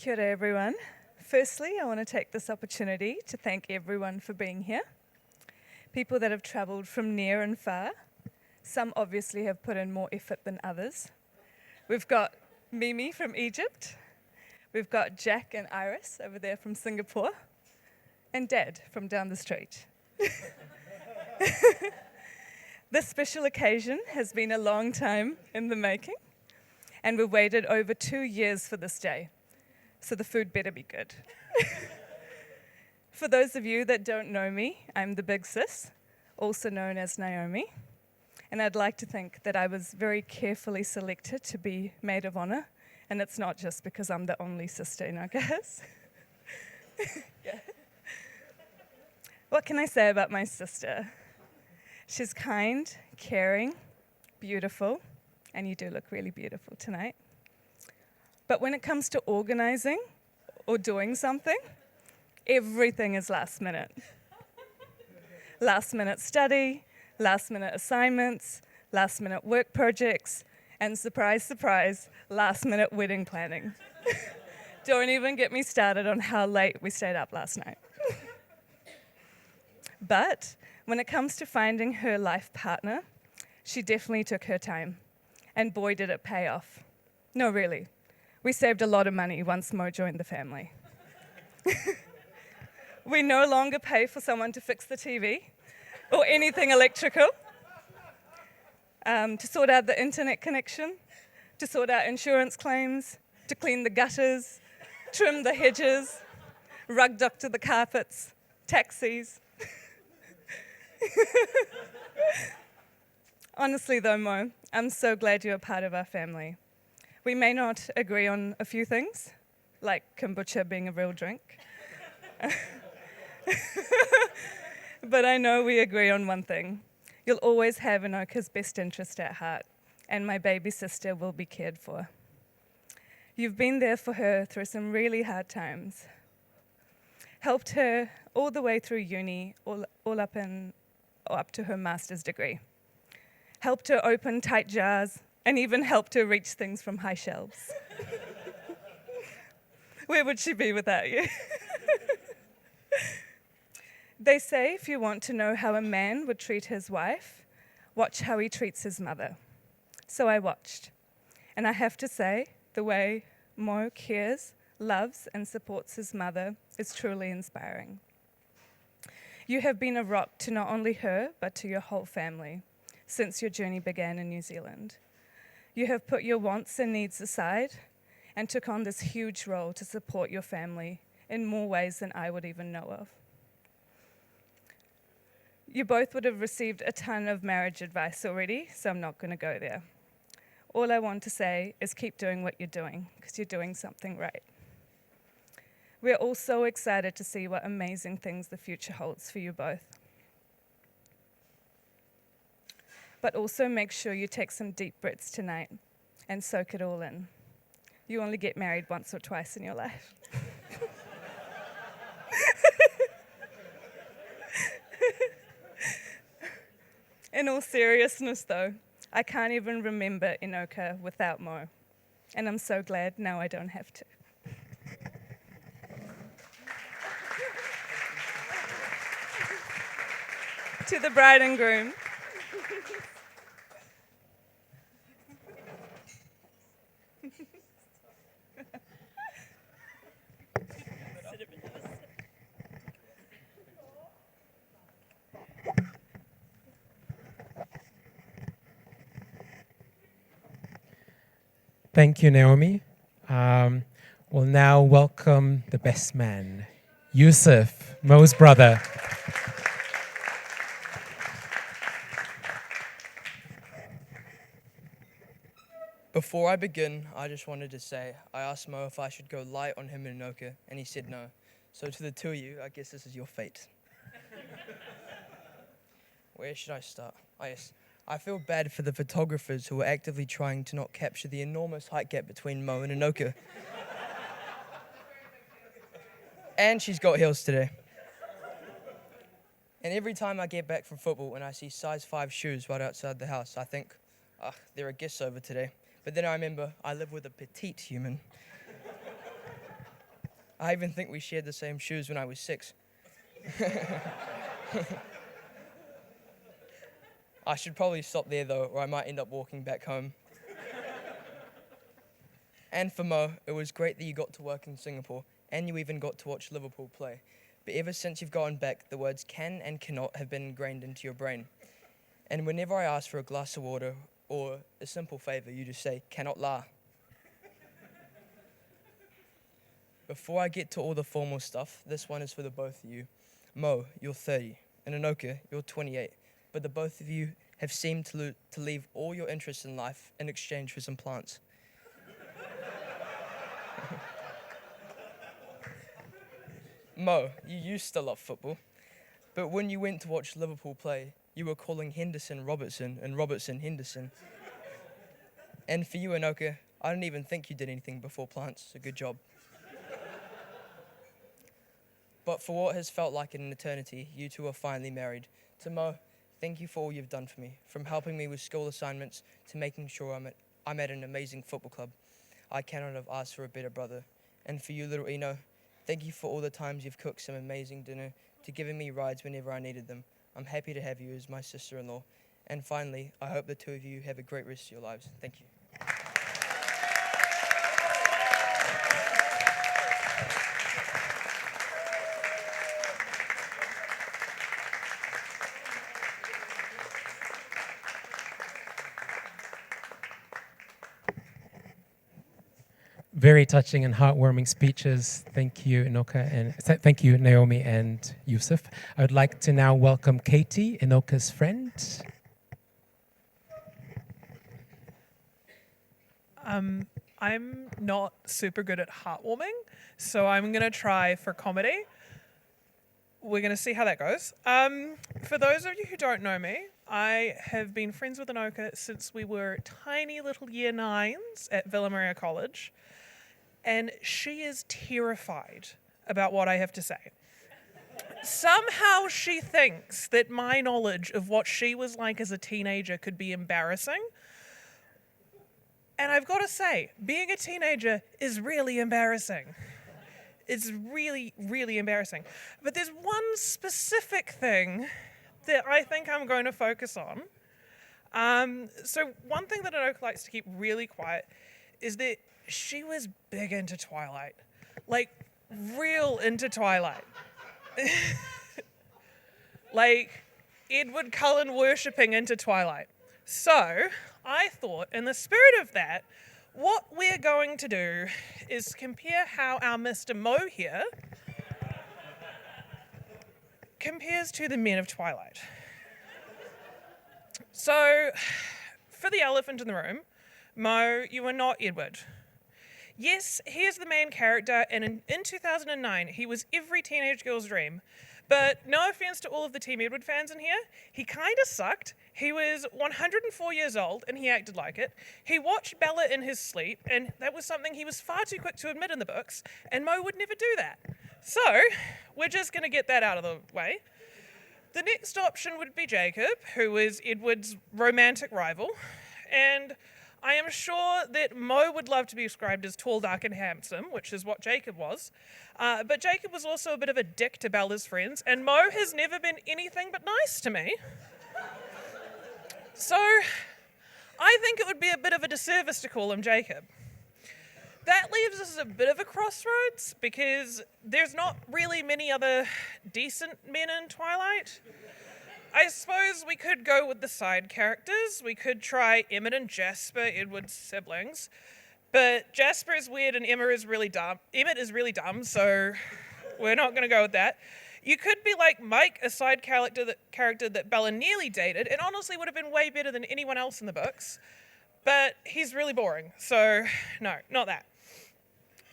Kia ora, everyone. Firstly, I want to take this opportunity to thank everyone for being here. People that have travelled from near and far. Some obviously have put in more effort than others. We've got Mimi from Egypt. We've got Jack and Iris over there from Singapore. And Dad from down the street. This special occasion has been a long time in the making, and we've waited over 2 years for this day, so the food better be good. For those of you that don't know me, I'm the big sis, also known as Naomi, and I'd like to think that I was very carefully selected to be maid of honor, and it's not just because I'm the only sister in our house. Yeah. What can I say about my sister? She's kind, caring, beautiful, and you do look really beautiful tonight. But when it comes to organizing or doing something, everything is last minute. Last minute study, last minute assignments, last minute work projects, and surprise, surprise, last minute wedding planning. Don't even get me started on how late we stayed up last night. But when it comes to finding her life partner, she definitely took her time. And boy, did it pay off. No, really. We saved a lot of money once Mo joined the family. We no longer pay for someone to fix the TV or anything electrical, to sort out the internet connection, to sort out insurance claims, to clean the gutters, trim the hedges, rug doctor the carpets, taxis. Honestly though, Mo, I'm so glad you're a part of our family. We may not agree on a few things, like kombucha being a real drink. But I know we agree on one thing. You'll always have Enoka's best interest at heart, and my baby sister will be cared for. You've been there for her through some really hard times. Helped her all the way through uni, all up to her master's degree. Helped her open tight jars, and even helped her reach things from high shelves. Where would she be without you? They say if you want to know how a man would treat his wife, watch how he treats his mother. So I watched. And I have to say, the way Mo cares, loves, and supports his mother is truly inspiring. You have been a rock to not only her, but to your whole family since your journey began in New Zealand. You have put your wants and needs aside and took on this huge role to support your family in more ways than I would even know of. You both would have received a ton of marriage advice already, so I'm not going to go there. All I want to say is keep doing what you're doing, because you're doing something right. We're all so excited to see what amazing things the future holds for you both. But also make sure you take some deep breaths tonight and soak it all in. You only get married once or twice in your life. In all seriousness though, I can't even remember Enoka without Mo, and I'm so glad now I don't have to. To the bride and groom. Thank you, Naomi. We'll now welcome the best man, Yusuf, Mo's brother. Before I begin, I just wanted to say, I asked Mo if I should go light on him and Enoka, and he said no. So to the two of you, I guess this is your fate. Where should I start? Oh yes, I feel bad for the photographers who are actively trying to not capture the enormous height gap between Mo and Enoka. And she's got heels today. And every time I get back from football and I see size 5 shoes right outside the house, I think, there are guests over today. But then I remember I live with a petite human. I even think we shared the same shoes when I was 6. I should probably stop there though, or I might end up walking back home. And for Mo, it was great that you got to work in Singapore, and you even got to watch Liverpool play. But ever since you've gone back, the words can and cannot have been ingrained into your brain. And whenever I ask for a glass of water or a simple favour, you just say, cannot la. Before I get to all the formal stuff, this one is for the both of you. Mo, you're 30, and Enoka, you're 28. But the both of you have seemed to leave all your interests in life in exchange for some plants. Mo, you used to love football, but when you went to watch Liverpool play, you were calling Henderson Robertson and Robertson Henderson. And for you, Enoka, I don't even think you did anything before plants, so good job. But for what has felt like an eternity, you two are finally married. To Mo, thank you for all you've done for me, from helping me with school assignments to making sure I'm at an amazing football club. I cannot have asked for a better brother. And for you, little Eno, thank you for all the times you've cooked some amazing dinner, to giving me rides whenever I needed them. I'm happy to have you as my sister-in-law. And finally, I hope the two of you have a great rest of your lives. Thank you. Very touching and heartwarming speeches. Thank you, Enoka, and thank you, Naomi and Yusuf. I would like to now welcome Katie, Enoka's friend. I'm not super good at heartwarming, so I'm going to try for comedy. We're going to see how that goes. For those of you who don't know me, I have been friends with Enoka since we were tiny little year 9s at Villa Maria College, and she is terrified about what I have to say. Somehow she thinks that my knowledge of what she was like as a teenager could be embarrassing. And I've got to say, being a teenager is really embarrassing. It's really, really embarrassing. But there's one specific thing that I think I'm going to focus on. So one thing that Enoka likes to keep really quiet is that she was big into Twilight. Like, real into Twilight. Like, Edward Cullen worshipping into Twilight. So, I thought, in the spirit of that, what we're going to do is compare how our Mr. Mo here compares to the men of Twilight. So, for the elephant in the room, Mo, you are not Edward. Yes, he is the main character, and in 2009, he was every teenage girl's dream. But no offense to all of the Team Edward fans in here, he kind of sucked. He was 104 years old, and he acted like it. He watched Bella in his sleep, and that was something he was far too quick to admit in the books, and Mo would never do that. So, we're just going to get that out of the way. The next option would be Jacob, who is Edward's romantic rival, and I am sure that Mo would love to be described as tall, dark, and handsome, which is what Jacob was. But Jacob was also a bit of a dick to Bella's friends, and Mo has never been anything but nice to me. So, I think it would be a bit of a disservice to call him Jacob. That leaves us at a bit of a crossroads, because there's not really many other decent men in Twilight. I suppose we could go with the side characters. We could try Emmett and Jasper, Edward's siblings. But Jasper is weird and Emmett is really dumb, so we're not going to go with that. You could be like Mike, a side character that Bella nearly dated, and honestly would have been way better than anyone else in the books. But he's really boring, so no, not that.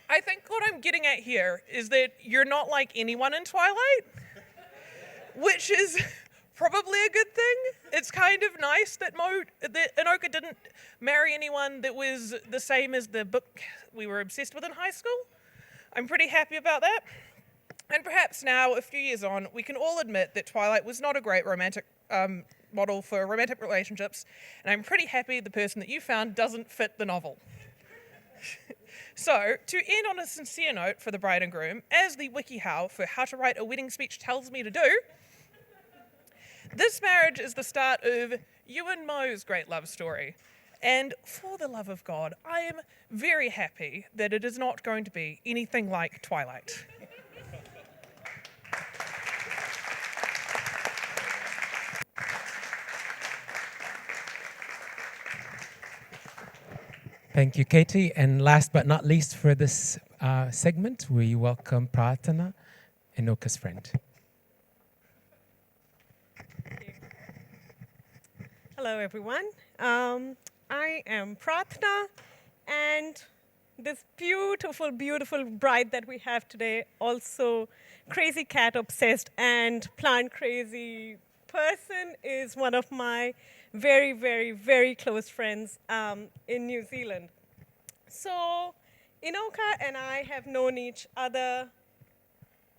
I think what I'm getting at here is that you're not like anyone in Twilight, which is probably a good thing. It's kind of nice that Enoka didn't marry anyone that was the same as the book we were obsessed with in high school. I'm pretty happy about that. And perhaps now, a few years on, we can all admit that Twilight was not a great romantic model for romantic relationships, and I'm pretty happy the person that you found doesn't fit the novel. So, to end on a sincere note for the bride and groom, as the WikiHow for how to write a wedding speech tells me to do, this marriage is the start of you and Mo's great love story. And for the love of God, I am very happy that it is not going to be anything like Twilight. Thank you, Katie. And last but not least for this segment, we welcome Pratana, Enoka's friend. Hello, everyone. I am Pratna, and this beautiful, beautiful bride that we have today, also crazy cat obsessed and plant crazy person, is one of my very, very, very close friends in New Zealand. So, Enoka and I have known each other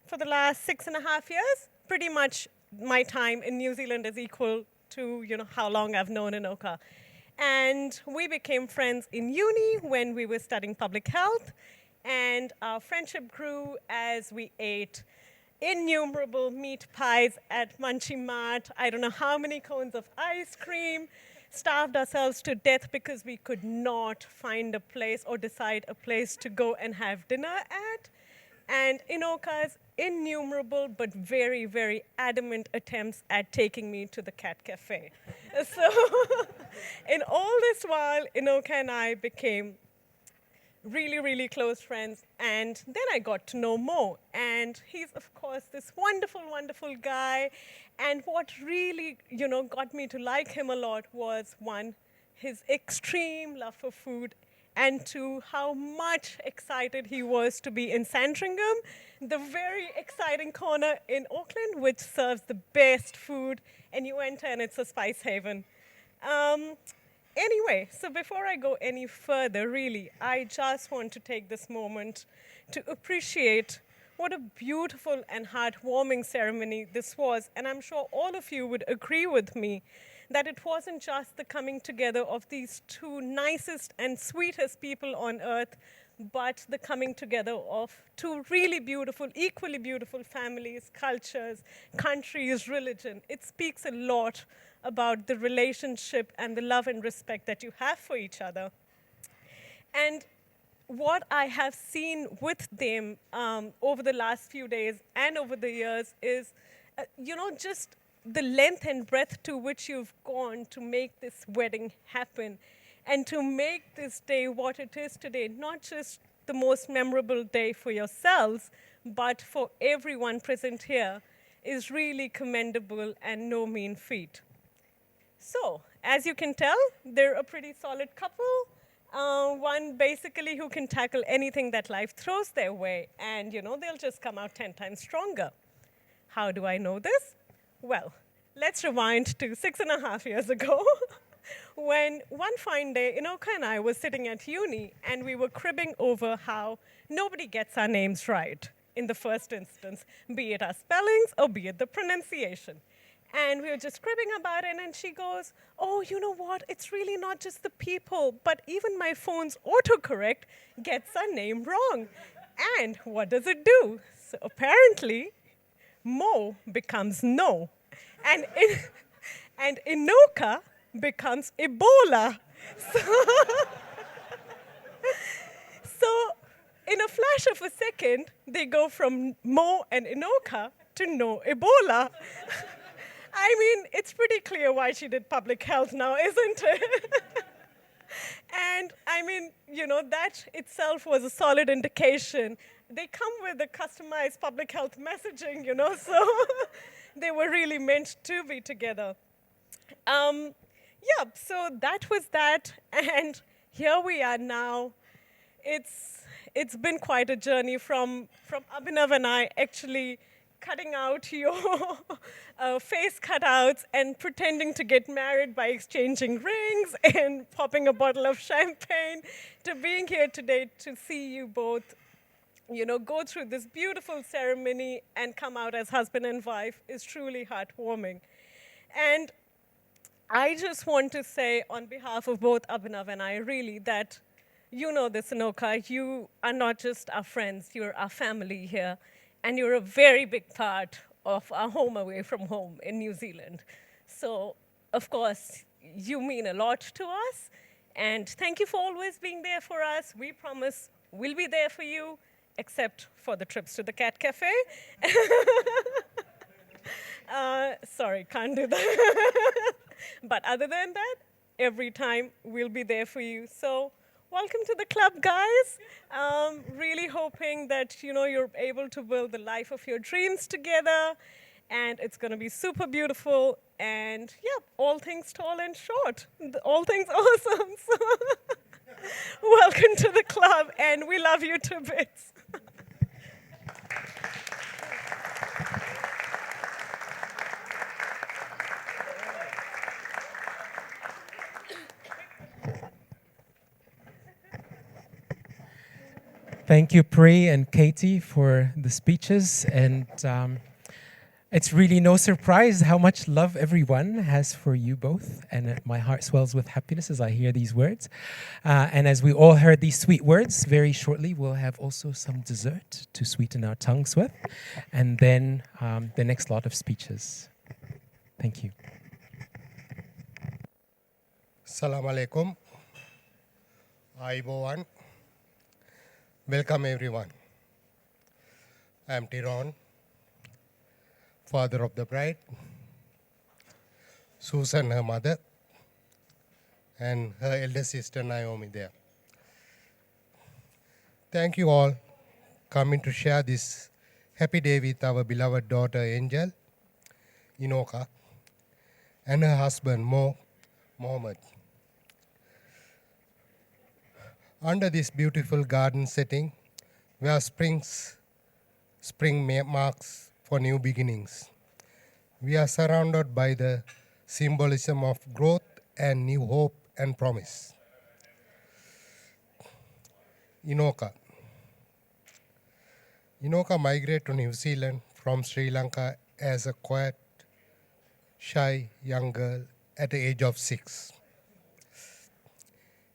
for the last 6.5 years. Pretty much my time in New Zealand is equal to how long I've known Enoka. And we became friends in uni when we were studying public health, and our friendship grew as we ate innumerable meat pies at Munchie Mart, I don't know how many cones of ice cream, starved ourselves to death because we could not find a place or decide a place to go and have dinner at. And Enoka's innumerable but very, very adamant attempts at taking me to the cat cafe. So in all this while, Enoka and I became really, really close friends. And then I got to know Mo. And he's, of course, this wonderful, wonderful guy. And what really, got me to like him a lot was, one, his extreme love for food, and two, how much excited he was to be in Sandringham, the very exciting corner in Auckland, which serves the best food. And you enter and it's a spice haven. Anyway, so before I go any further, really, I just want to take this moment to appreciate what a beautiful and heartwarming ceremony this was. And I'm sure all of you would agree with me that it wasn't just the coming together of these two nicest and sweetest people on earth, but the coming together of two really beautiful, equally beautiful families, cultures, countries, religion. It speaks a lot about the relationship and the love and respect that you have for each other. And what I have seen with them over the last few days and over the years is, just the length and breadth to which you've gone to make this wedding happen and to make this day what it is today, not just the most memorable day for yourselves, but for everyone present here, is really commendable and no mean feat. So, as you can tell, they're a pretty solid couple. One basically who can tackle anything that life throws their way, and they'll just come out 10 times stronger. How do I know this? Well, let's rewind to 6.5 years ago when one fine day, Enoka and I were sitting at uni and we were cribbing over how nobody gets our names right in the first instance, be it our spellings or be it the pronunciation. And we were just cribbing about it, and she goes, oh, you know what? It's really not just the people, but even my phone's autocorrect gets our name wrong. And what does it do? So apparently, Mo becomes No. And Enoka becomes Ebola. So in a flash of a second, they go from Mo and Enoka to No Ebola. I mean, it's pretty clear why she did public health now, isn't it? And I mean, that itself was a solid indication. They come with a customized public health messaging, so they were really meant to be together. So that was that, and here we are now. It's been quite a journey from Abhinav and I actually cutting out your face cutouts and pretending to get married by exchanging rings and popping a bottle of champagne, to being here today to see you both, go through this beautiful ceremony and come out as husband and wife is truly heartwarming. And I just want to say on behalf of both Abhinav and I, really, that You know this, Enoka. You are not just our friends, you're our family here. And you're a very big part of our home away from home in New Zealand. So, of course, you mean a lot to us. And thank you for always being there for us. We promise we'll be there for you, except for the trips to the cat cafe. Sorry, can't do that. But other than that, every time we'll be there for you. So welcome to the club, guys. Really hoping that you're able to build the life of your dreams together, and it's going to be super beautiful. And yeah, all things tall and short, all things awesome. So welcome to the club, and we love you to bits. Thank you, Pri and Katie, for the speeches. And it's really no surprise how much love everyone has for you both. And my heart swells with happiness as I hear these words. And as we all heard these sweet words, very shortly we'll have also some dessert to sweeten our tongues with. And then the next lot of speeches. Thank you. Assalamu alaikum. Aibowan. Welcome everyone. I am Tyrone, father of the bride, Susan her mother, and her elder sister Naomi there. Thank you all coming to share this happy day with our beloved daughter Angel, Enoka, and her husband Mohammed. Under this beautiful garden setting, where spring marks for new beginnings, we are surrounded by the symbolism of growth and new hope and promise. Enoka migrated to New Zealand from Sri Lanka as a quiet, shy young girl at the age of 6.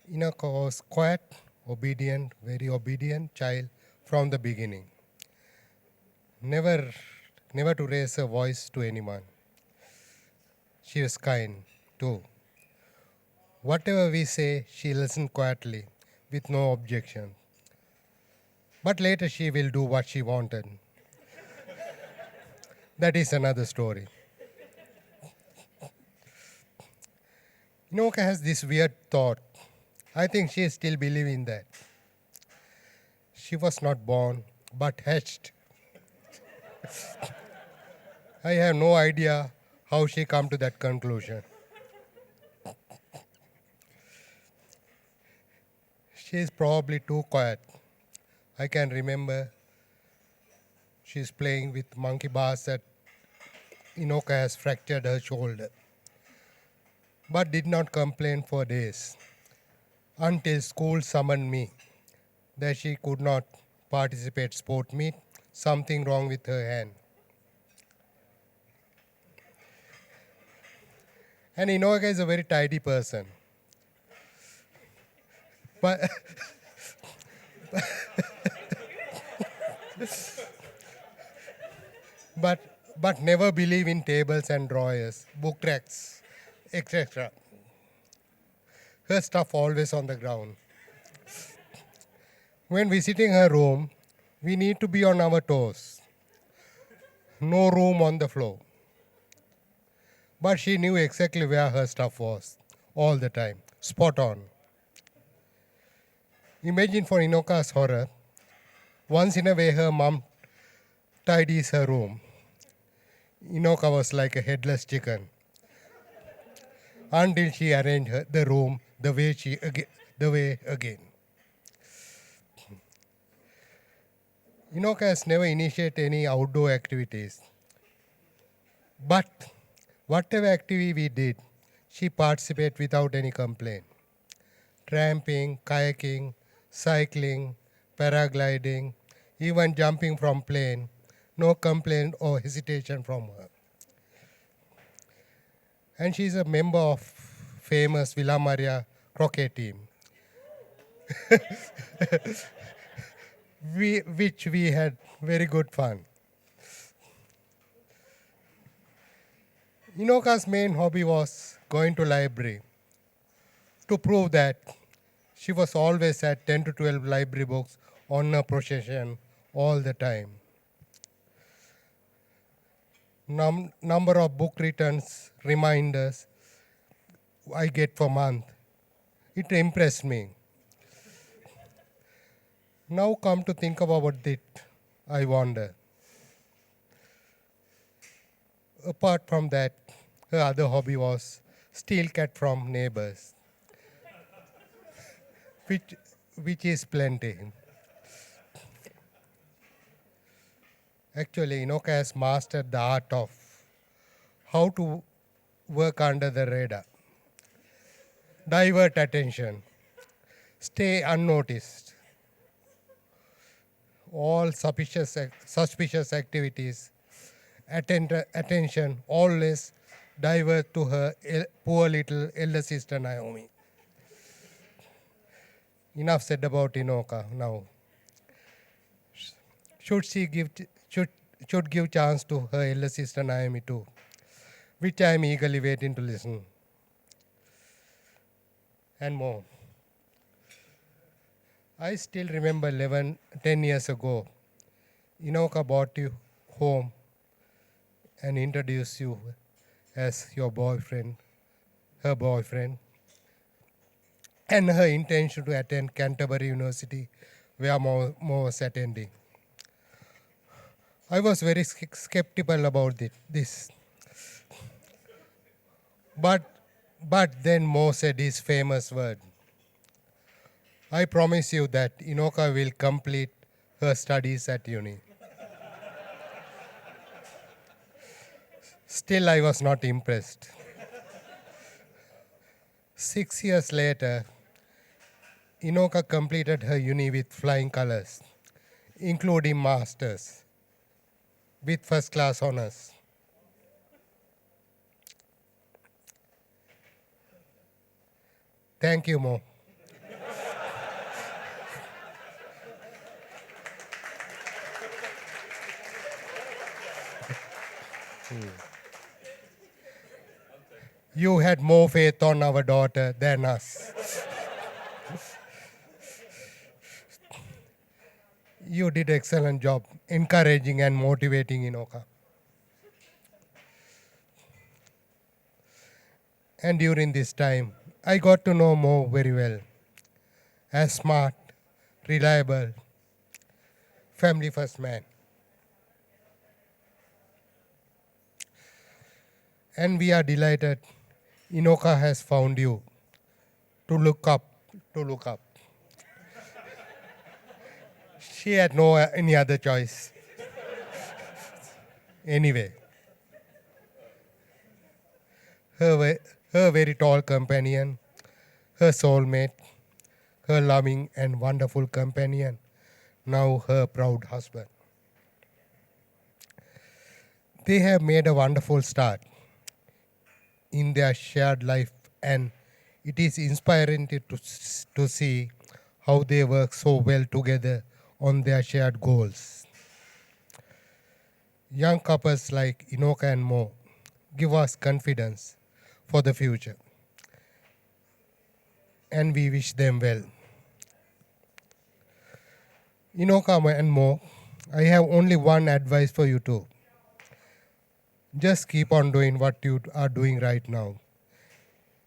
Enoka was quiet, obedient, very obedient child from the beginning. Never to raise her voice to anyone. She was kind too. Whatever we say, she listened quietly with no objection. But later she will do what she wanted. That is another story. Enoka has this weird thought. I think she still believes in that. She was not born, but hatched. I have no idea how she come to that conclusion. She is probably too quiet. I can remember she's playing with monkey bars that Enoka has fractured her shoulder, but did not complain for days. Until school summoned me that she could not participate sport meet, something wrong with her hand. And Enoka is a very tidy person. But but never believe in tables and drawers, book racks, etc. Her stuff always on the ground. When visiting her room, we need to be on our toes. No room on the floor. But she knew exactly where her stuff was, all the time, spot on. Imagine for Enoka's horror, once in a way her mom tidies her room. Enoka was like a headless chicken until she arranged the room the way again. Enoka has never initiated any outdoor activities. But whatever activity we did, she participated without any complaint. Tramping, kayaking, cycling, paragliding, even jumping from plane, no complaint or hesitation from her. And she is a member of famous Villa Maria croquet team. which we had very good fun. Enoka's main hobby was going to library. To prove that, she was always at 10 to 12 library books on her possession all the time. Number of book returns, reminders I get for month. It impressed me. Now come to think about it, I wonder. Apart from that, her other hobby was steal cat from neighbors, which, which is plenty. Actually, Enoka has mastered the art of how to work under the radar, divert attention, stay unnoticed. All suspicious activities, attention always divert to her poor little elder sister Naomi. Enough said about Enoka now. Should she give should give chance to her elder sister Naomi too, which I am eagerly waiting to listen. And more. I still remember 10 years ago, Enoka brought you home and introduced you as your boyfriend, her boyfriend, and her intention to attend Canterbury University, where Mo was attending. I was very skeptical about this. But then Mo said his famous word. I promise you that Enoka will complete her studies at uni. Still, I was not impressed. 6 years later, Enoka completed her uni with flying colors, including masters, with first class honors. Thank you, Mo. You had more faith on our daughter than us. You did excellent job encouraging and motivating Enoka. And during this time, I got to know Mo very well. As smart, reliable, family first man. And we are delighted Enoka has found you to look up. She had any other choice. Anyway, her very tall companion, her soulmate, her loving and wonderful companion, now her proud husband. They have made a wonderful start in their shared life, and it is inspiring to see how they work so well together on their shared goals. Young couples like Enoka and Mo give us confidence for the future, and we wish them well. Enoka and Mo, I have only one advice for you two. Just keep on doing what you are doing right now.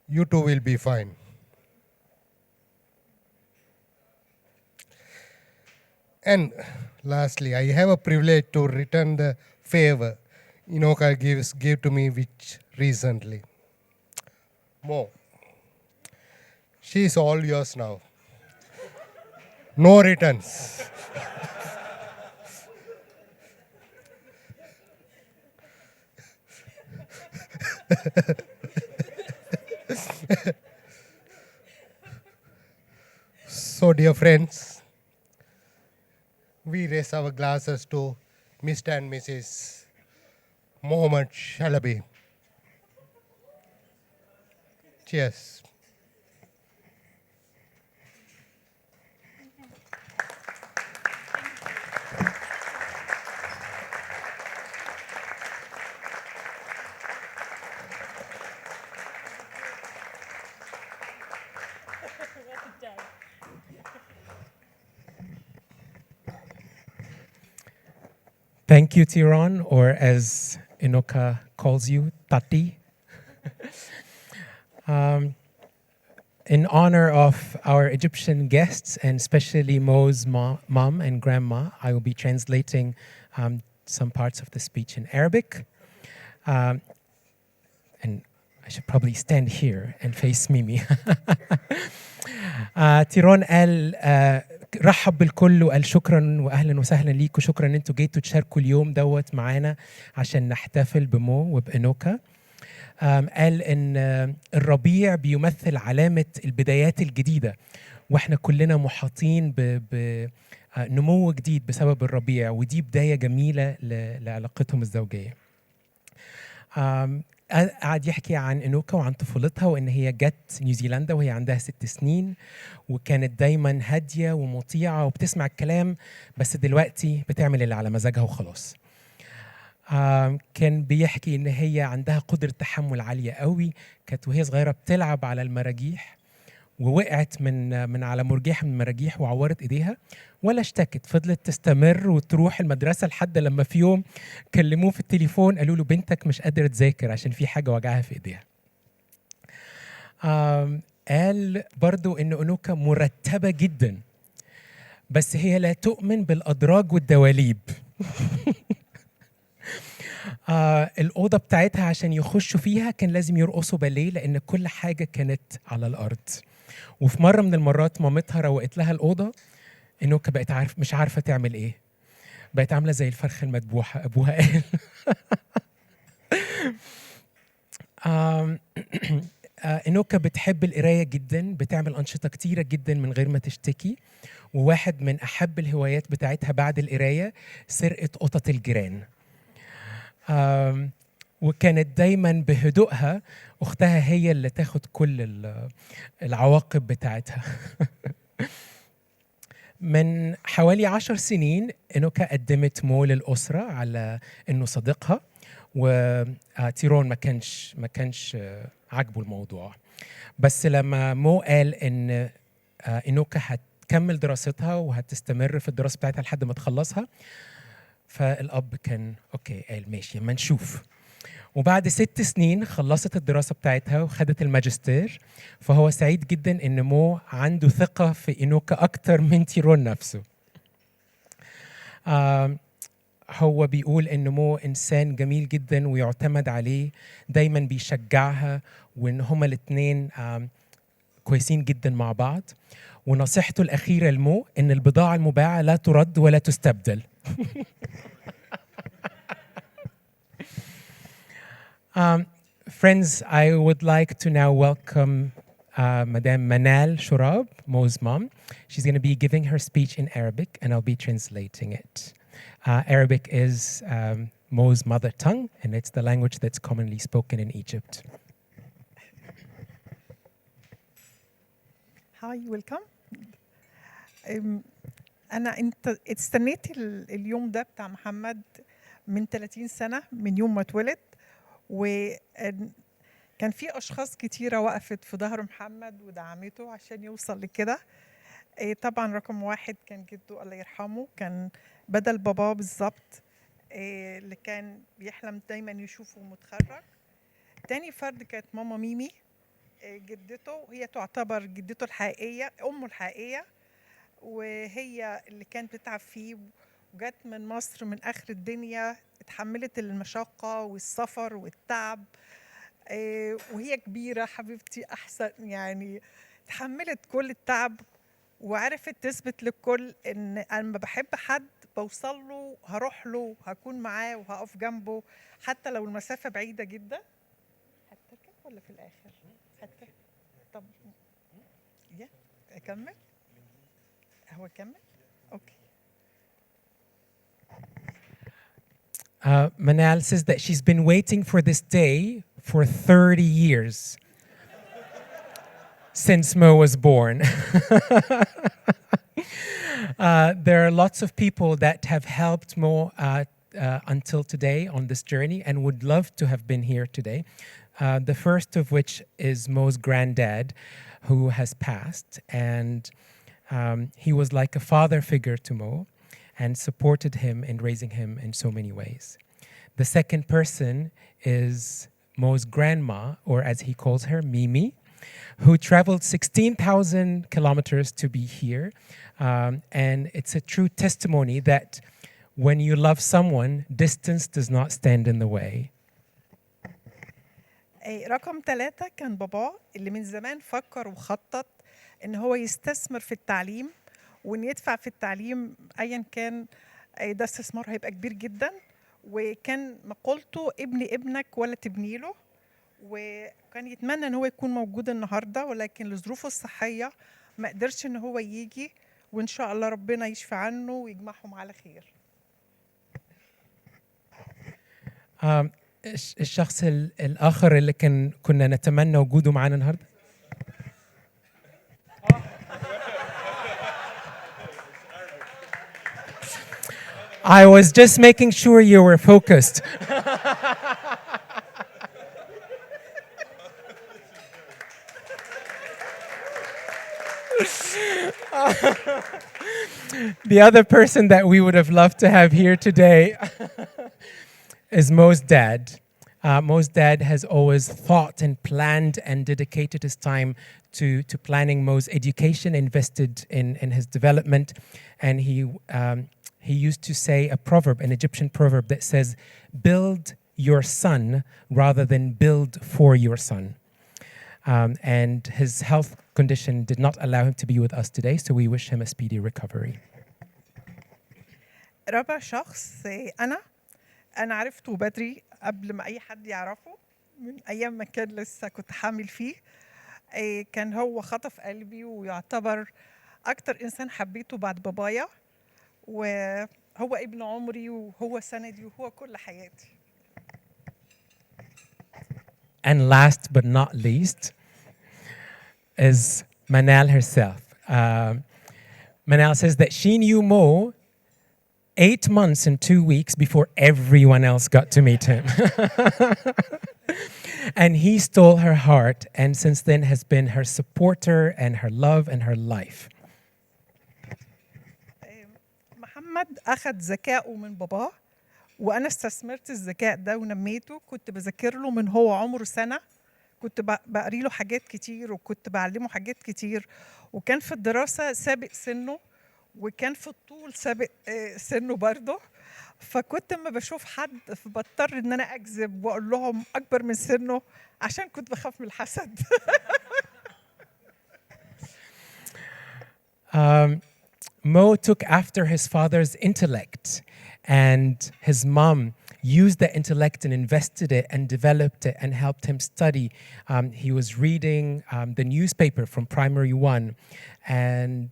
You two will be fine. And lastly, I have a privilege to return the favor Enoka gave to me which recently. Mo, she is all yours now. No returns. So, dear friends, we raise our glasses to Mr. and Mrs. Mohammed Shalabi. Cheers. Thank you, Tiron, or as Enoka calls you, Tati. In honor of our Egyptian guests, and especially Mo's mom and grandma, I will be translating some parts of the speech in Arabic. And I should probably stand here and face Mimi. تيرون قال رحب بالكل وقال شكرا واهلا وسهلا ليكم، شكرا ان انتوا جيتوا تشاركوا اليوم دوت معانا عشان نحتفل بمو وبإنوكا. قال ان الربيع بيمثل علامة البدايات الجديدة، واحنا كلنا محاطين بنمو جديد بسبب الربيع، ودي بداية جميلة لعلاقتهم الزوجية. قعد يحكي عن إنوكا وعن طفولتها، وإن هي جت نيوزيلندا وهي عندها 6 سنين، وكانت دايما هادية ومطيعة وبتسمع الكلام، بس دلوقتي بتعمل اللي على مزاجها وخلاص. كان بيحكي إن هي عندها قدرة تحمل عالية قوي، كانت وهي صغيرة بتلعب على المراجيح ووقعت من على مرجيح من المراجيح وعورت ايديها، ولا اشتكت، فضلت تستمر وتروح المدرسه لحد لما في يوم كلموه في التليفون قالوا له بنتك مش قادره تذاكر عشان في حاجه وجعها في ايديها. قال برضو ان انوكا مرتبه جدا، بس هي لا تؤمن بالادراج والدواليب. الأوضة بتاعتها عشان يخشوا فيها كان لازم يرقصوا باليه، لأن كل حاجة كانت على الأرض. وفي مرة من المرات مامتها روقت لها الأوضة، إنوكا بقت مش عارفة تعمل إيه، بقت عاملة زي الفرخة المذبوحة. أبوها قال إنوكا بتحب القراية جدا، بتعمل أنشطة كتيرة جدا من غير ما تشتكي، وواحد من أحب الهوايات بتاعتها بعد القراية سرقة قطط الجيران. وكانت دايما بهدوءها أختها هي اللي تاخد كل العواقب بتاعتها. من حوالي 10 سنين إنوكا قدمت مو للأسرة على إنه صديقها، وتيرون ما كانش عاجبه الموضوع. بس لما مو قال إن إنوكا هتكمل دراستها وهتستمر في الدراسة بتاعتها لحد ما تخلصها، فالأب كان أوكي، قال ماشي اما نشوف. وبعد 6 سنين خلصت الدراسة بتاعتها وخدت الماجستير، فهو سعيد جدا إن مو عنده ثقة في إنوكا أكتر من تيرون نفسه. هو بيقول إن مو إنسان جميل جدا ويعتمد عليه، دايما بيشجعها، وإن هما الاتنين كويسين جدا مع بعض. ونصيحته الأخيرة لمو إن البضاعة المباعة لا ترد ولا تستبدل. Friends, I would like to now welcome Madame Manal Shurab, Mo's mom. She's going to be giving her speech in Arabic, and I'll be translating it. Arabic is Mo's mother tongue, and it's the language that's commonly spoken in Egypt. Hi, welcome. انت استنيت اليوم ده بتاع محمد من 30 سنة من يوم ما اتولد، وكان في اشخاص كتيرة وقفت في ظهر محمد ودعمته عشان يوصل لكده. طبعا رقم 1 كان جده الله يرحمه، كان بدل باباه بالظبط، اللي كان بيحلم دايما يشوفه متخرج. تاني فرد كانت ماما ميمي، جدته، هي تعتبر جدته الحقيقية، أمه الحقيقية، وهي اللي كانت بتتعب فيه، وجت من مصر من آخر الدنيا، اتحملت المشقة والسفر والتعب، وهي كبيرة حبيبتي أحسن، يعني اتحملت كل التعب، وعرفت تثبت للكل إن أنا لما بحب حد بوصل له، هروح له، هكون معاه وهقف جنبه حتى لو المسافة بعيدة جدا. هتركب ولا في الآخر؟ هتركب. طب أكمل؟ هو كمل؟ أوكي. Manal says that she's been waiting for this day for 30 years since Mo was born. There are lots of people that have helped Mo until today on this journey and would love to have been here today. The first of which is Mo's granddad, who has passed, and he was like a father figure to Mo. and supported him in raising him in so many ways. The second person is Mo's grandma, or as he calls her, Mimi, who traveled 16,000 kilometers to be here. And it's a true testimony that when you love someone, distance does not stand in the way. رقم 3 كان باباه اللي من زمان فكر وخطط ان هو يستثمر في التعليم وان يدفع في التعليم ايا كان. ده استثمار هيبقى كبير جدا، وكان مقولته ابني ابنك ولا تبني له. وكان يتمنى ان هو يكون موجود النهارده، ولكن لظروفه الصحيه ما قدرش ان هو يجي، وان شاء الله ربنا يشفي عنه ويجمعهم على خير. الشخص الآخر اللي كنا نتمنى وجوده معنا النهارده. I was just making sure you were focused. The other person that we would have loved to have here today is Mo's dad. Mo's dad has always thought and planned and dedicated his time to planning Mo's education, invested in his development. And he used to say a proverb, an Egyptian proverb that says, build your son rather than build for your son. And his health condition did not allow him to be with us today, so we wish him a speedy recovery. رابع شخص أنا عرفته بدري قبل ما أي حد يعرفه، من أيام ما كان لسه كنت حامل فيه. كان هو خطف قلبي ويعتبر أكتر إنسان حبيته بعد بابايا، وهو ابن عمري وهو سندي وهو كل حياتي. And last but not least is Manal herself. Manal says that she knew Mo 8 months and 2 weeks before everyone else got to meet him. And he stole her heart, and since then has been her supporter and her love and her life. محمد أخذ ذكائه من باباه، وأنا استثمرت الذكاء ده ونميته. كنت بذاكر له من هو عمره سنة، كنت بقري له حاجات كتير وكنت بعلمه حاجات كتير، وكان في الدراسة سابق سنه، وكان في الطول سابق سنه برضه. فكنت لما بشوف حد بضطر ان انا اكذب واقول لهم اكبر من سنه عشان كنت بخاف من الحسد. Mo took after his father's intellect, and his mom used that intellect and invested it and developed it and helped him study. He was reading the newspaper from primary one, and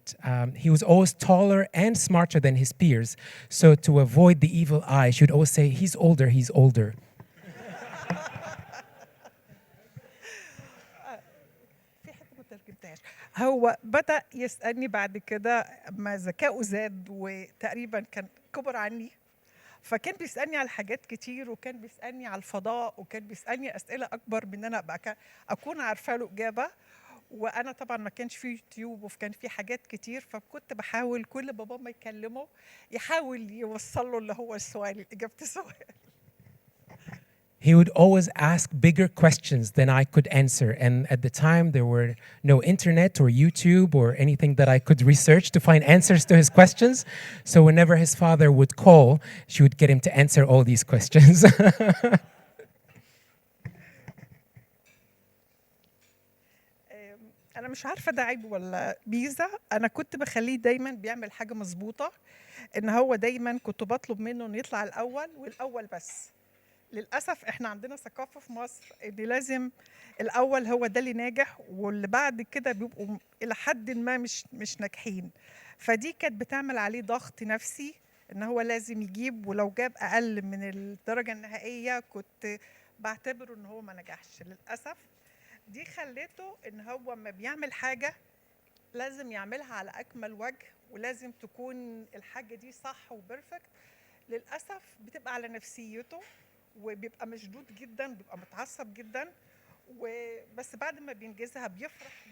he was always taller and smarter than his peers. So to avoid the evil eye, she would always say, he's older, he's older. هو بدأ يسألني بعد كده ما ذكائه زاد وتقريبا كان كبر عني، فكان بيسألني على حاجات كتير، وكان بيسألني على الفضاء، وكان بيسألني أسئلة أكبر من أنا أكون عارفة له إجابة. وأنا طبعا ما كانش في يوتيوب وكان في حاجات كتير، فكنت بحاول كل بابا ما يكلمه يحاول يوصل له اللي هو السؤال، إجابة السؤال. He would always ask bigger questions than I could answer. And at the time, there were no internet or YouTube or anything that I could research to find answers to his questions. So whenever his father would call, she would get him to answer all these questions. أنا مش عارفة ده عيب ولا ميزة. أنا كنت بخليه دايما بيعمل حاجة مظبوطة، إن هو دايما كنت بطلب منه إنه يطلع الأول والأول بس. للأسف إحنا عندنا ثقافة في مصر إن لازم الأول هو ده اللي ناجح، واللي بعد كده بيبقوا إلى حد ما مش ناجحين. فدي كانت بتعمل عليه ضغط نفسي إن هو لازم يجيب، ولو جاب أقل من الدرجة النهائية كنت بعتبره إن هو ما نجحش. للأسف دي خلته إن هو ما بيعمل حاجة لازم يعملها على أكمل وجه، ولازم تكون الحاجة دي صح وبرفكت. للأسف بتبقى على نفسيته، وبيبقى مشدود جدا، بيبقى متعصب جدا، وبس بعد ما بينجزها بيفرح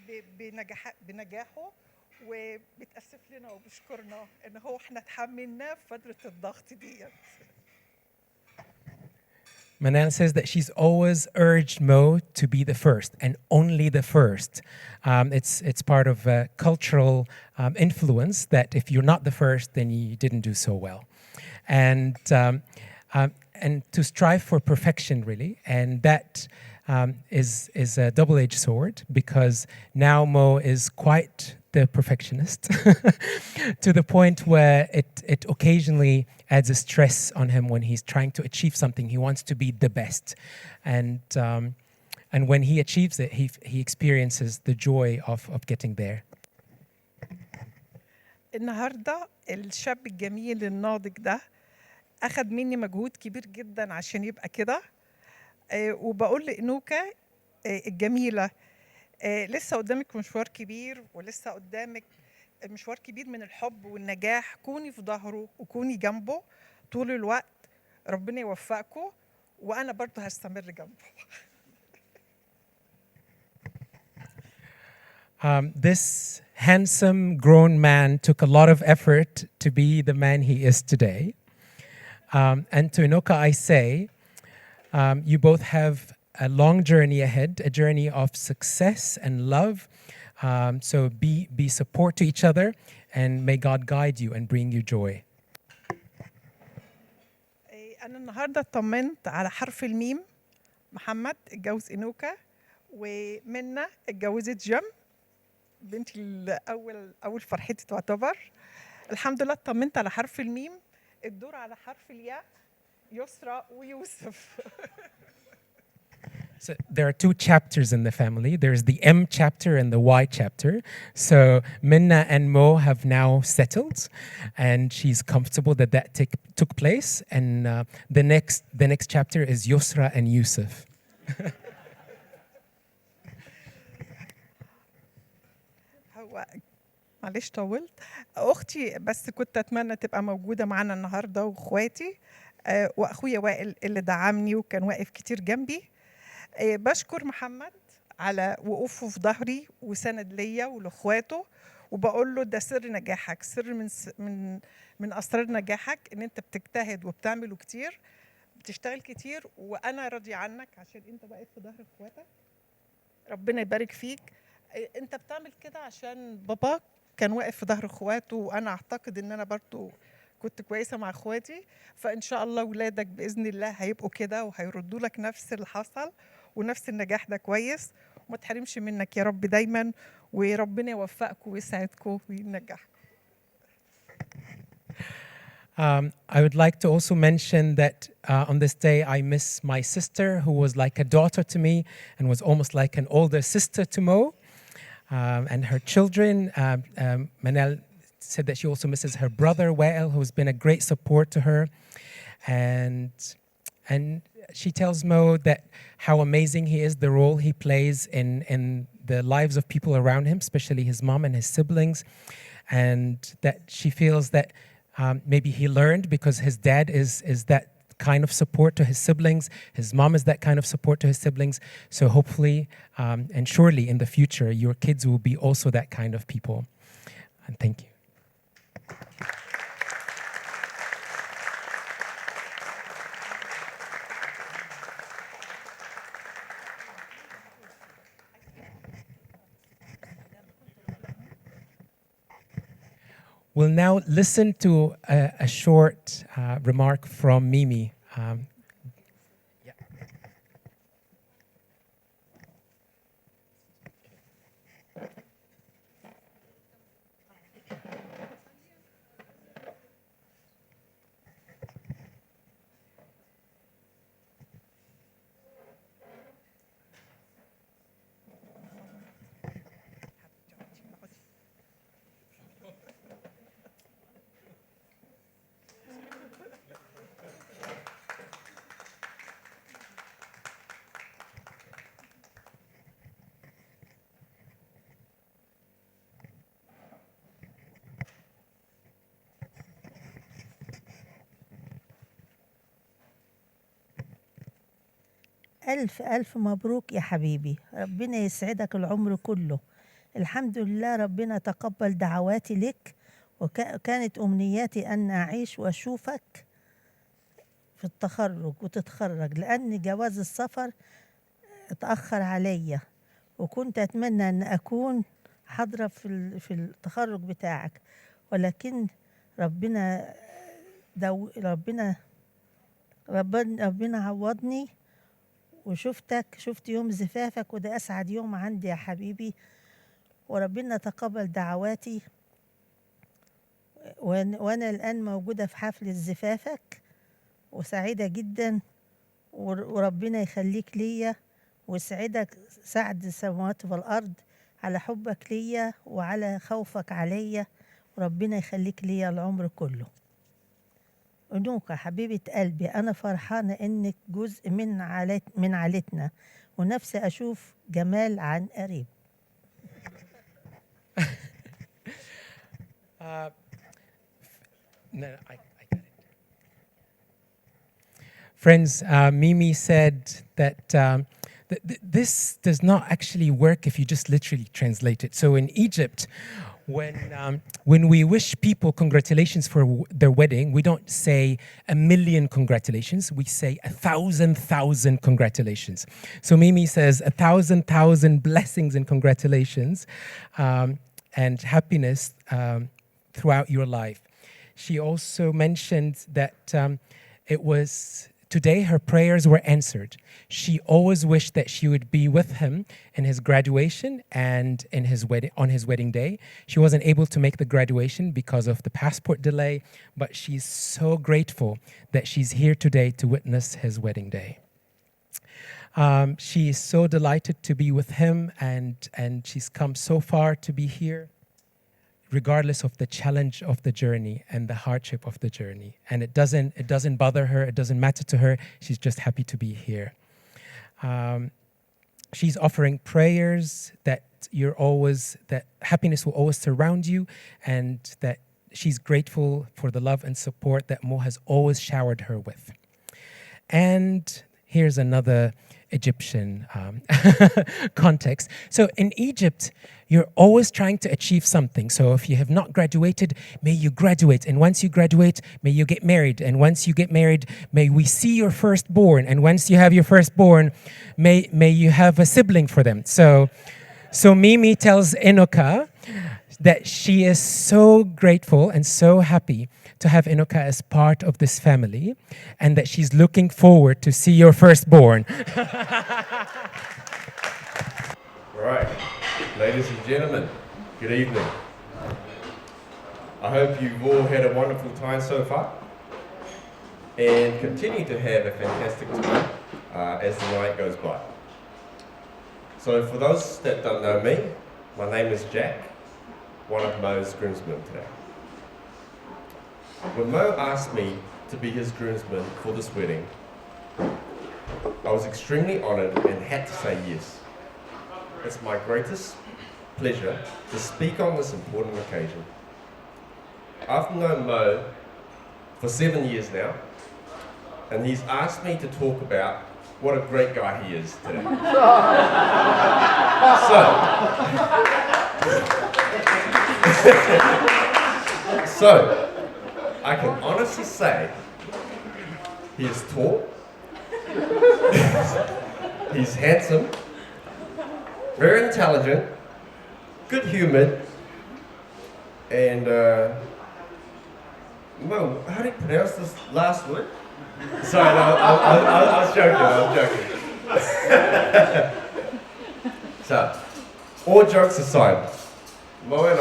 بنجاحه، وبتأسف لنا وبشكرنا ان هو احنا اتحملناه في فترة الضغط ديت. Manal says that she's always urged Mo to be the first and only the first. It's part of cultural influence that if you're not the first, then you didn't do so well, and to strive for perfection really, and that is a double-edged sword because now Mo is quite the perfectionist to the point where it occasionally adds a stress on him when he's trying to achieve something. He wants to be the best, and when he achieves it, he experiences the joy of getting there. النهارده الشاب الجميل الناضج ده أخد مني مجهود كبير جدا عشان يبقى كده. وبقول لإنوكا الجميلة لسه قدامك مشوار كبير، ولسه قدامك مشوار كبير من الحب والنجاح. كوني في ظهره وكوني جنبه طول الوقت، ربنا يوفقكم، وأنا برضه هستمر جنبه. This handsome grown man took a lot of effort to be the man he is today. And to Enoka, I say, you both have a long journey ahead, a journey of success and love. So be support to each other, and may God guide you and bring you joy. أنا النهارده اطمنت على حرف الميم. محمد اتجوز إنوكا، ومنى اتجوزت جم، بنتي أول فرحتي تعتبر. الحمد لله اطمنت على حرف الميم. الدور على حرف الياء، يسرى ويوسف. So there are two chapters in the family. There's the M chapter and the Y chapter. So Minna and Mo have now settled, and she's comfortable that took place. And the next chapter is Yusra and Yusuf. هو معلش طولت. اختي بس كنت اتمنى تبقى موجوده معانا النهارده، واخواتي واخويا وائل اللي دعمني وكان واقف كتير جنبي. بشكر محمد على وقوفه في ظهري وسند ليا ولاخواته، وبقول له ده سر نجاحك، سر من اسرار نجاحك ان انت بتجتهد وبتعمله كتير، بتشتغل كتير، وانا راضي عنك عشان انت واقف في ظهر اخواتك. ربنا يبارك فيك. انت بتعمل كده عشان باباك كان واقف في ظهر اخواته، وانا اعتقد ان انا برضو كنت كويسه مع اخواتي، فان شاء الله ولادك باذن الله هيبقوا كده وهيردوا لك نفس اللي حصل ونفس النجاح ده كويس، وما تحرمش منك يا رب دايما، وربنا يوفقكم ويسعدكم وينجحكم. I would like to also mention that on this day I miss my sister, who was like a daughter to me and was almost like an older sister to Mo, and her children. Manel said that she also misses her brother Wael, who's been a great support to her, and she tells Mo that how amazing he is, the role he plays in the lives of people around him, especially his mom and his siblings, and that she feels that maybe he learned because his dad is that kind of support to his siblings. His mom is that kind of support to his siblings. So hopefully and surely in the future, your kids will be also that kind of people. And thank you. We'll now listen to a short remark from Mimi. ألف ألف مبروك يا حبيبي، ربنا يسعدك العمر كله. الحمد لله ربنا تقبل دعواتي لك، وكانت أمنياتي أن أعيش وأشوفك في التخرج وتتخرج، لأن جواز السفر اتأخر عليا، وكنت أتمنى أن أكون حاضرة في التخرج بتاعك، ولكن ربنا ربنا عوضني وشفتك، شفت يوم زفافك، وده أسعد يوم عندي يا حبيبي، وربنا تقبل دعواتي، وأنا الآن موجودة في حفل زفافك وسعيدة جدا، وربنا يخليك ليا ويسعدك سعد السماوات والأرض على حبك ليا وعلى خوفك عليا، وربنا يخليك ليا العمر كله. أنوكا حبيبة قلبي، أنا فرحانة إنك جزء من عائلتنا، ونفسي أشوف جمال عن قريب. No, I got it. Friends, Mimi said that this does not actually work if you just literally translate it. So in Egypt, when we wish people congratulations for their wedding, we don't say 1,000,000 congratulations. We say 1,000,000 congratulations. So Mimi says 1,000,000 blessings and congratulations and happiness throughout your life. She also mentioned that it was today her prayers were answered. She always wished that she would be with him in his graduation and in his on his wedding day. She wasn't able to make the graduation because of the passport delay, but she's so grateful that she's here today to witness his wedding day. She is so delighted to be with him, and she's come so far to be here, regardless of the challenge of the journey and the hardship of the journey. And it doesn't bother her, it doesn't matter to her, she's just happy to be here. She's offering prayers that that happiness will always surround you, and that she's grateful for the love and support that Mo has always showered her with. And here's another Egyptian context. So in Egypt, you're always trying to achieve something. So if you have not graduated, may you graduate. And once you graduate, may you get married. And once you get married, may we see your firstborn. And once you have your firstborn, may you have a sibling for them. So Mimi tells Enoka that she is so grateful and so happy to have Enoka as part of this family, and that she's looking forward to see your firstborn. Right, ladies and gentlemen, good evening. I hope you've all had a wonderful time so far, and continue to have a fantastic time as the night goes by. So for those that don't know me, my name is Jack, one of Mo's groomsmen today. When Mo asked me to be his groomsman for this wedding, I was extremely honoured and had to say yes. It's my greatest pleasure to speak on this important occasion. I've known Mo for 7 years now, and he's asked me to talk about what a great guy he is today. So, I can honestly say he is tall, he's handsome, very intelligent, good-humoured, and Mo, how do you pronounce this last word? Sorry, no, I was joking. So, all jokes aside, Mo and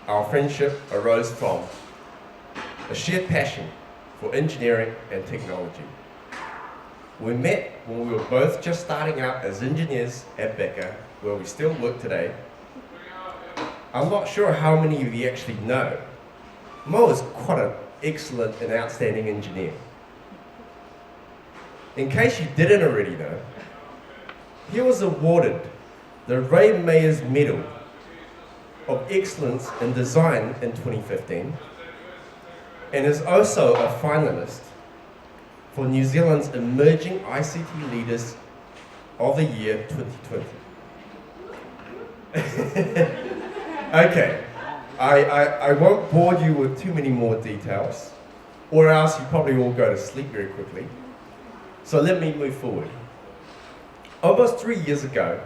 our friendship arose from a shared passion for engineering and technology. We met when we were both just starting out as engineers at Becker, where we still work today. I'm not sure how many of you actually know, Mo is quite an excellent and outstanding engineer. In case you didn't already know, he was awarded the Ray Mayers Medal of Excellence in Design in 2015, and is also a finalist for New Zealand's Emerging ICT Leaders of the Year 2020. Okay, I won't bore you with too many more details, or else you probably all go to sleep very quickly. So let me move forward. Almost 3 years ago,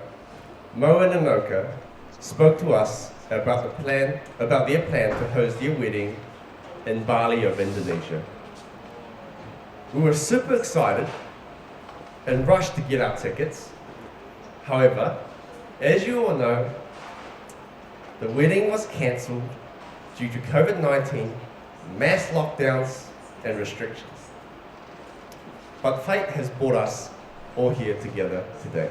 Mo and Enoka spoke to us about their plan to host their wedding in Bali of Indonesia. We were super excited and rushed to get our tickets. However, as you all know, the wedding was cancelled due to COVID-19, mass lockdowns and restrictions. But fate has brought us all here together today.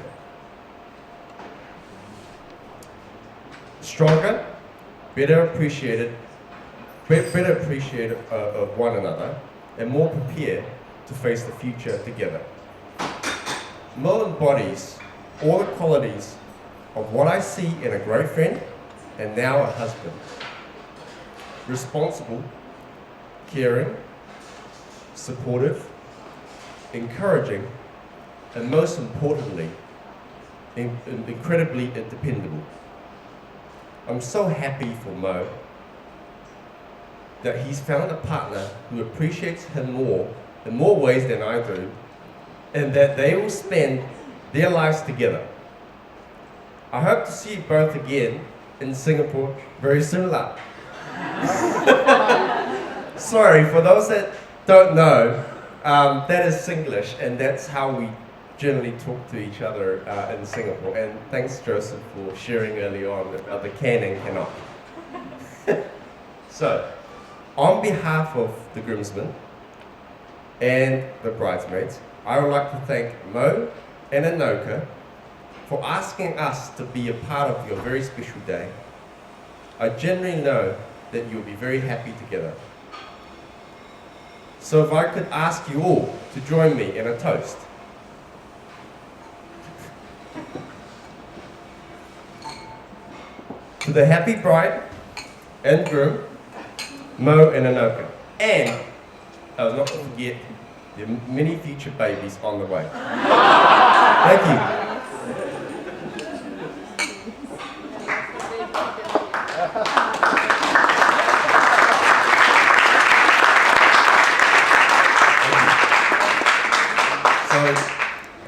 Stronger, better appreciated of one another, and more prepared to face the future together. Mo embodies all the qualities of what I see in a great friend and now a husband. Responsible, caring, supportive, encouraging, and most importantly, incredibly dependable. I'm so happy for Mo that he's found a partner who appreciates him more in more ways than I do, and that they will spend their lives together. I hope to see you both again in Singapore very soon. Sorry, for those that don't know, that is Singlish, and that's how we generally talk to each other in Singapore. And thanks, Joseph, for sharing early on about the can and cannot. So, on behalf of the groomsmen and the bridesmaids, I would like to thank Mo and Enoka for asking us to be a part of your very special day. I genuinely know that you'll be very happy together. So if I could ask you all to join me in a toast. To the happy bride and groom, Mo and Enoka. And, not to forget, the many future babies on the way. Thank you. So,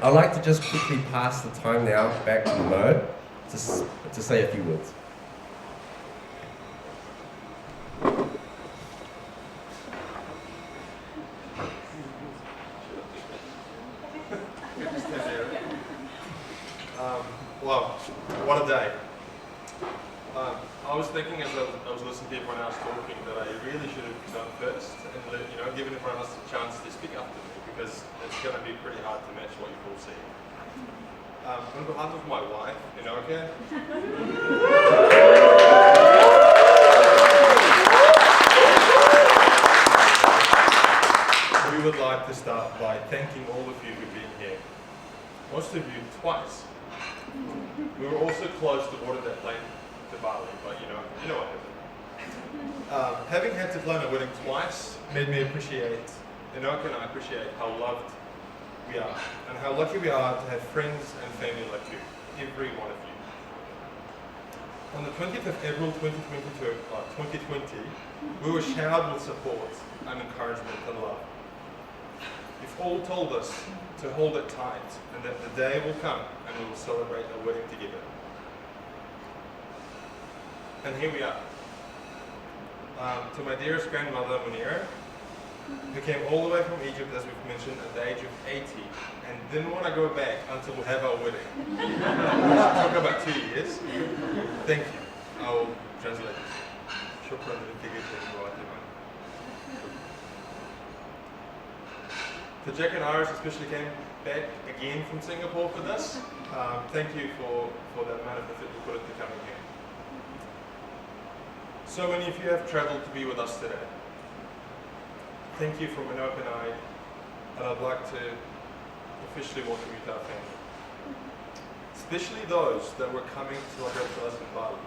I'd like to just quickly pass the time now back to Mo to say a few words. Wow, what a day. I was thinking as I was listening to everyone else talking that I really should have done first and given everyone else a chance to speak after me, because it's going to be pretty hard to match what you've all seen. On behalf of my wife, Enoka, we would like to start by thanking all of you who've been here. Most of you twice. We were also close to boarding that plane to Bali, but you know what happened. Having had to plan a wedding twice made me appreciate, Enoka and I appreciate how loved we are, and how lucky we are to have friends and family like you, every one of you. On the 20th of April 2020, we were showered with support and encouragement and love. You've all told us to hold it tight, and that the day will come and we will celebrate a wedding together. And here we are. To my dearest grandmother, Munira, who came all the way from Egypt, as we've mentioned, at the age of 80, and didn't want to go back until we have our wedding. It took about 2 years. Thank you. I'll translate this. Shukran to Jack and Iris especially came back again from Singapore for this. Thank you for the amount of effort you put into coming here. So many of you have travelled to be with us today. Thank you from Enoka and I, and I'd like to officially welcome you to our family. Especially those that were coming to celebrate with us in Bali.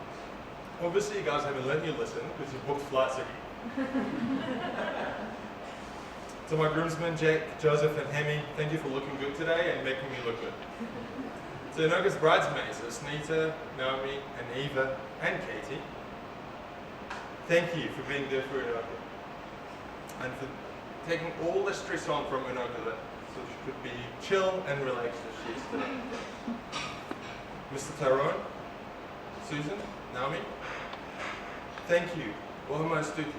Obviously you guys haven't let me listen because you've booked flights again. To my groomsmen, Jack, Joseph and Hemi, thank you for looking good today and making me look good. To Enoka's bridesmaids, Nita, Naomi, and Eva, and Katie, thank you for being there for Enoka and for taking all the stress on from Enoka so she could be chill and relaxed as she is today. Mr. Tyrone, Susan, Naomi, thank you, Wahama Stuti,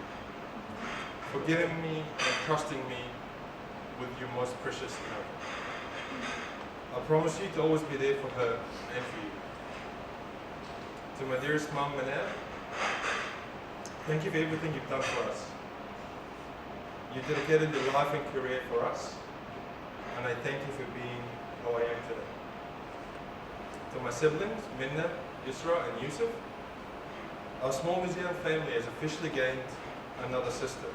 for giving me and trusting me with your most precious Enoka. I promise you to always be there for her and for you. To my dearest mum, Manel, thank you for everything you've done for us. You dedicated your life and career for us, and I thank you for being who I am today. To my siblings, Minna, Yusra, and Yusuf, our small museum family has officially gained another sister.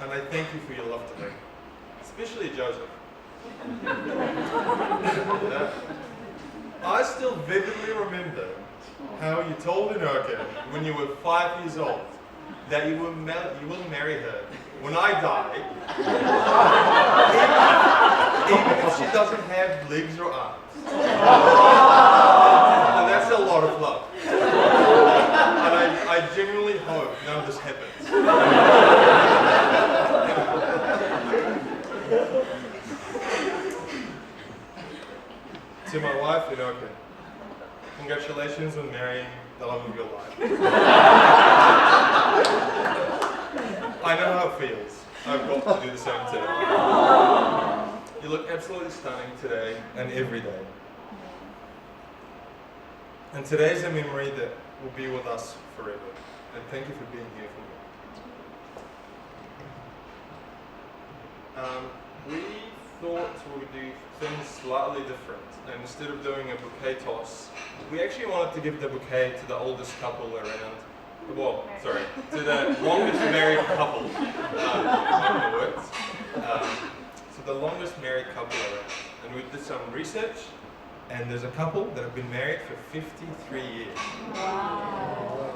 And I thank you for your love today, especially Joseph. I still vividly remember how you told Enoka when you were 5 years old that you will marry her when I die, even if she doesn't have legs or arms. And that's a lot of love. And I genuinely hope none of this happens. To my wife, Enoka, congratulations on marrying the love of your life. I know how it feels. I've got to do the same today. You look absolutely stunning today and every day. And today is a memory that will be with us forever. And thank you for being here for me. We thought we would do things slightly different. And instead of doing a bouquet toss, we actually wanted to give the bouquet to the oldest couple around. Well, sorry, to the longest married couple. So the longest married couple around. And we did some research, and there's a couple that have been married for 53 years. Wow.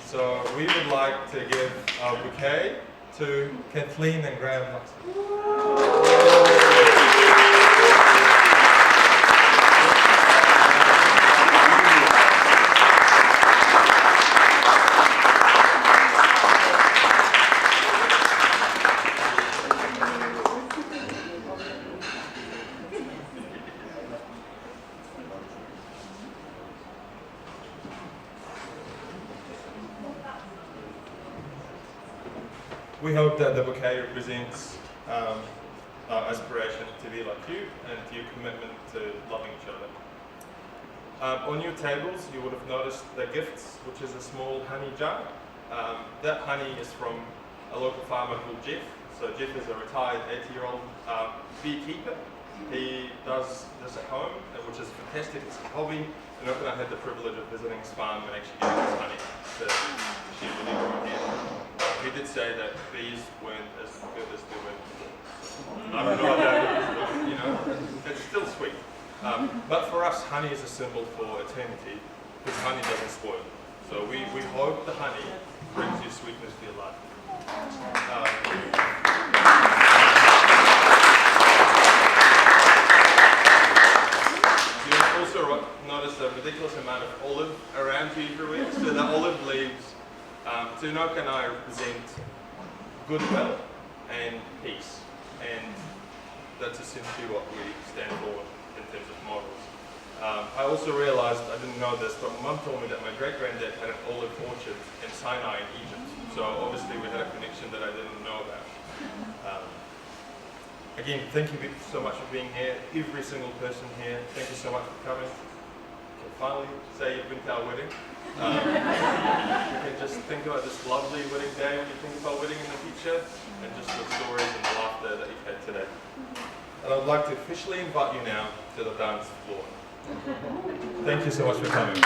So we would like to give our bouquet to Kathleen and Graham Hudson. We hope that the bouquet represents our aspiration to be like you and your commitment to loving each other. On your tables, you would have noticed the gifts, which is a small honey jar. That honey is from a local farmer called Jeff. So Jeff is a retired 80-year-old beekeeper. He does this at home, which is fantastic. It's a hobby. And I had the privilege of visiting his farm and actually getting this honey to share with everyone here. He did say that bees weren't as good as they were before. I don't know what that is, you know, it's still sweet. But for us, honey is a symbol for eternity, because honey doesn't spoil. So we hope the honey brings you sweetness to your life. You also notice a ridiculous amount of olive around you everywhere. So the olive leaves, to Enoka and I represent goodwill and peace. And that's essentially what we stand for in terms of morals. I also realized, I didn't know this, but my mum told me that my great-granddad had an olive orchard in Sinai in Egypt. So obviously we had a connection that I didn't know about. Again, thank you so much for being here. Every single person here, thank you so much for coming. You can finally say you've been to our wedding. You can just think about this lovely wedding day when you think about wedding in the future, and just the stories and the laughter that you've had today. And I'd like to officially invite you now to the dance floor. Thank you so much for coming.